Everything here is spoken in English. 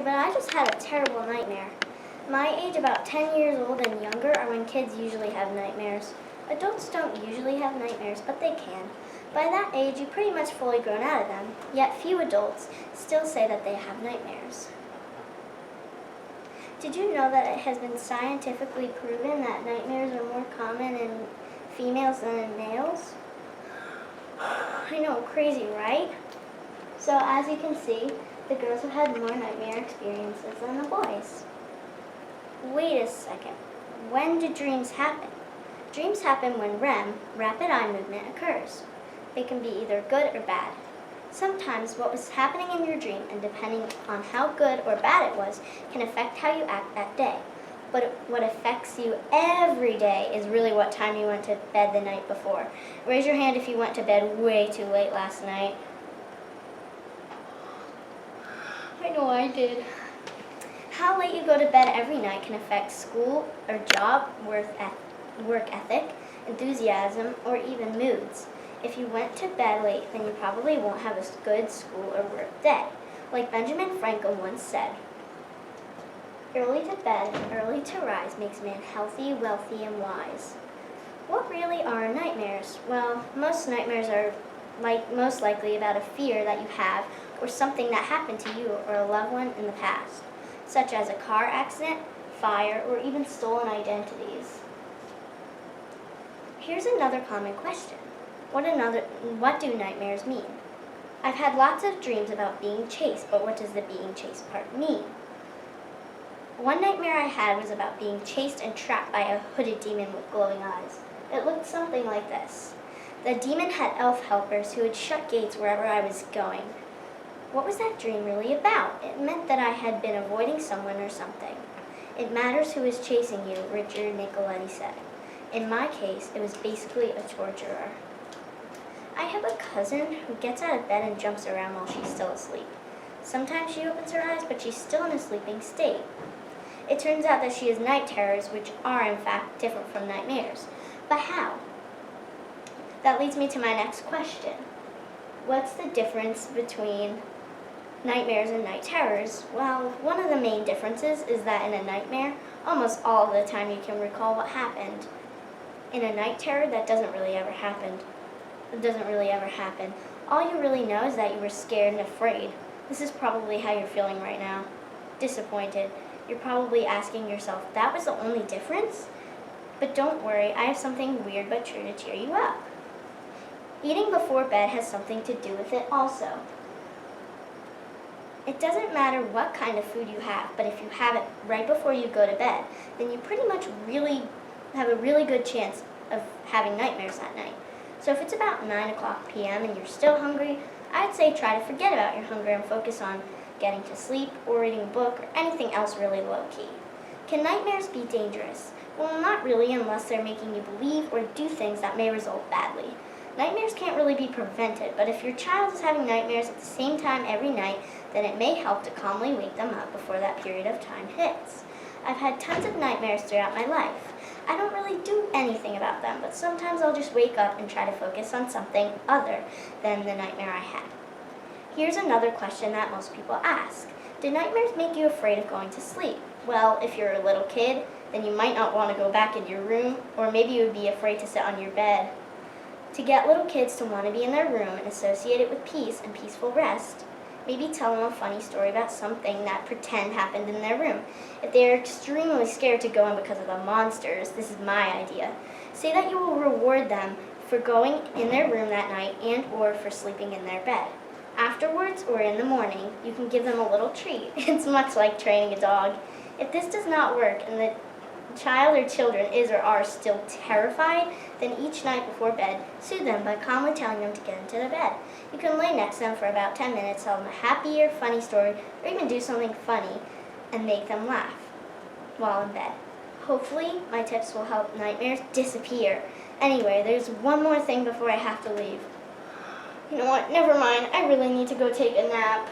but I just had a terrible nightmare. My age, about 10 years old and younger, are when kids usually have nightmares. Adults don't usually have nightmares, but they can. By that age, you've pretty much fully grown out of them, yet few adults still say that they have nightmares. Did you know that it has been scientifically proven that nightmares are more common in females than in males? I know, crazy, right? So as you can see, the girls have had more nightmare experiences than the boys. Wait a second. When do dreams happen? Dreams happen when REM, rapid eye movement, occurs. They can be either good or bad. Sometimes what was happening in your dream, and depending on how good or bad it was, can affect how you act that day. But what affects you every day is really what time you went to bed the night before. Raise your hand if you went to bed way too late last night. I know I did. How late you go to bed every night can affect school or job, work ethic, enthusiasm, or even moods. If you went to bed late, then you probably won't have a good school or work day. Like Benjamin Franklin once said, "Early to bed and early to rise makes man healthy, wealthy, and wise." What really are nightmares? Well, most nightmares are most likely about a fear that you have or something that happened to you or a loved one in the past, such as a car accident, fire, or even stolen identities. Here's another common question. What do nightmares mean? I've had lots of dreams about being chased, but what does the being chased part mean? One nightmare I had was about being chased and trapped by a hooded demon with glowing eyes. It looked something like this. The demon had elf helpers who would shut gates wherever I was going. What was that dream really about? It meant that I had been avoiding someone or something. It matters who is chasing you, Richard Nicoletti said. In my case, it was basically a torturer. I have a cousin who gets out of bed and jumps around while she's still asleep. Sometimes she opens her eyes, but she's still in a sleeping state. It turns out that she has night terrors, which are in fact different from nightmares. But how? That leads me to my next question. What's the difference between nightmares and night terrors? Well, one of the main differences is that in a nightmare, almost all of the time you can recall what happened. In a night terror, that doesn't really ever happen. All you really know is that you were scared and afraid. This is probably how you're feeling right now. Disappointed. You're probably asking yourself, that was the only difference? But don't worry, I have something weird but true to cheer you up. Eating before bed has something to do with it also. It doesn't matter what kind of food you have, but if you have it right before you go to bed, then you pretty much have a really good chance of having nightmares that night. So if it's about 9 o'clock p.m. and you're still hungry, I'd say try to forget about your hunger and focus on getting to sleep or reading a book or anything else really low-key. Can nightmares be dangerous? Well, not really unless they're making you believe or do things that may result badly. Nightmares can't really be prevented, but if your child is having nightmares at the same time every night, then it may help to calmly wake them up before that period of time hits. I've had tons of nightmares throughout my life. I don't really do anything about them, but sometimes I'll just wake up and try to focus on something other than the nightmare I had. Here's another question that most people ask. Do nightmares make you afraid of going to sleep? Well, if you're a little kid, then you might not want to go back in your room, or maybe you would be afraid to sit on your bed. To get little kids to want to be in their room and associate it with peace and peaceful rest, maybe tell them a funny story about something that pretend happened in their room. If they are extremely scared to go in because of the monsters, this is my idea. Say that you will reward them for going in their room that night and or for sleeping in their bed. Afterwards or in the morning, you can give them a little treat. It's much like training a dog. If this does not work and the child or children is or are still terrified, then each night before bed, soothe them by calmly telling them to get into the bed. You can lay next to them for about 10 minutes, tell them a happy or funny story, or even do something funny and make them laugh while in bed. Hopefully, my tips will help nightmares disappear. Anyway, there's one more thing before I have to leave. You know what? Never mind. I really need to go take a nap.